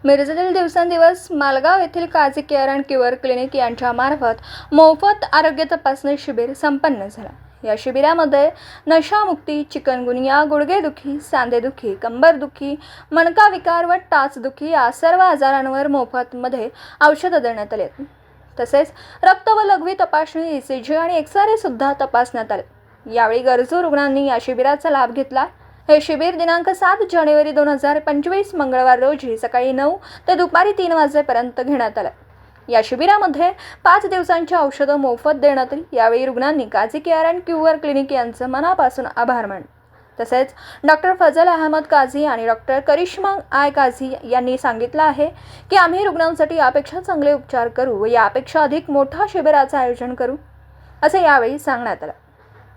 मिरजेतील दिवसेंदिवस मालगाव येथील Kazi care and cure clinic यांच्या मार्फत मोफत आरोग्य तपासणी शिबिर संपन्न झाला। या शिबिरामध्ये नशामुक्ती, चिकनगुनिया, गुडघेदुखी, सांधेदुखी, कंबरदुखी, मणका विकार व टाचदुखी या सर्व आजारांवर मोफतमध्ये औषध देण्यात आले। तसेच रक्त व लघवी तपासणी, ECG आणि एक्स-रे सुद्धा तपासण्यात आले। यावेळी गरजू रुग्णांनी या शिबिराचा लाभ घेतला। हे शिबिर दिनांक 7 जानेवारी 2025 मंगळवार रोजी सकाळी 9 ते दुपारी 3 वाजेपर्यंत घेण्यात आले। या शिबिरामध्ये 5 दिवसांची औषधं मोफत देण्यात आली। यावेळी रुग्णांनी Kazi care and cure clinic यांचे मनापासून आभार मानले। तसेच डॉक्टर फजल अहमद काझी आणि डॉक्टर करिश्मा आय काझी यांनी सांगितलं आहे की आम्ही रुग्णांसाठी यापेक्षा चांगले उपचार करू व यापेक्षा अधिक मोठा शिबिराचं आयोजन करू, असे यावेळी सांगण्यात आलं।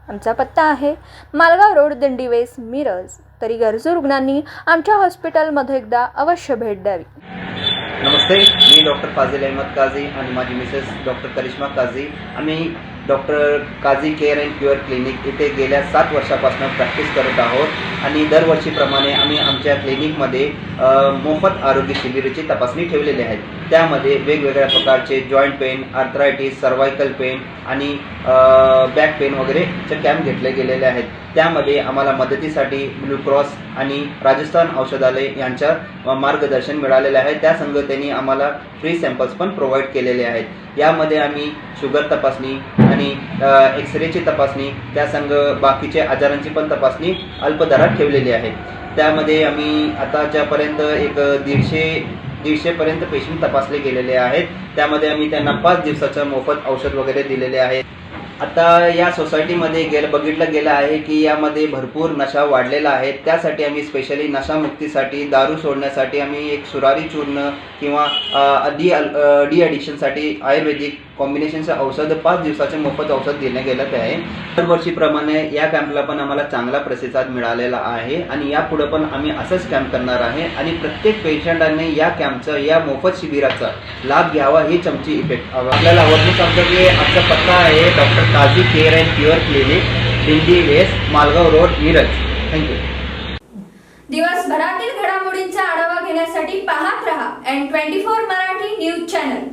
आमचा पत्ता आहे मालगाव रोड, दिंडी वेस, मिरज। तरी गरजू रुग्णांनी आमच्या हॉस्पिटलमध्ये एकदा अवश्य भेट द्यावी। नमस्ते, मी डॉक्टर फजल अहमद काझी आणि माझी मिसेस डॉक्टर करिश्मा काझी। आम्ही doctor Kazi care and cure clinic इथे गेल्या 7 वर्षापासून प्रॅक्टिस करत आहोत आणि दरवर्षीप्रमाणे आम्ही आमच्या क्लिनिकमध्ये मोफत आरोग्य शिबिराची तपासणी ठेवलेली आहे। त्यामध्ये वेगवेगळ्या प्रकारचे joint pain, arthritis, cervical pain आणि बॅक पेन वगैरेचे कॅम्प घेतले गेलेले आहेत। त्यामध्ये आम्हाला मदतीसाठी ब्लू क्रॉस आणि राजस्थान औषधालय यांच्या मार्गदर्शन मिळालेले आहे। त्या संघटनेने आम्हाला फ्री सॅम्पल्स पण प्रोव्हाइड केलेले आहेत। यामध्ये आम्ही शुगर तपासणी आणि एक्स-रेची तपासणी, त्यासंग बाकीचे आजारांची पण तपासणी अल्प दरात ठेवलेली आहे। त्यामध्ये आम्ही आताच्यापर्यंत एक 150 पर्यंत पेशंट तपासले गेलेले आहेत। त्यामध्ये आम्ही त्यांना 5 दिवसाचं मोफत औषध वगैरे दिलेले आहे। आता या सोसायटीमध्ये बघितलं गेलं आहे की यामध्ये भरपूर नशा वाढलेला आहे। त्यासाठी आम्ही स्पेशली नशामुक्तीसाठी, दारू सोडण्यासाठी आम्ही एक सुरारी चूर्ण किंवा डी ॲडिक्शनसाठी आयुर्वेदिक कॉम्बिनेशनचं औषध 5 दिवसाचे मोफत औषध देण्यात गेलं आहे। दरवर्षीप्रमाणे या कॅम्पला पण आम्हाला चांगला प्रतिसाद मिळालेला आहे आणि यापुढे पण आम्ही असंच कॅम्प करणार आहे आणि प्रत्येक पेशंटांनी या कॅम्पचा, या मोफत शिबिराचा लाभ घ्यावा हीच आमची इफेक्ट। आपल्याला आवडून सांगतो की आमचा पत्ता आहे doctor Kazi care and cure clinic, दिंडी वेस, मालगाव रोड, मिरज। थँक्यू। दिवसभरातील घडामोडींचा आढावा घेण्यासाठी पाहत रहा N24 मराठी न्यूज चॅनल।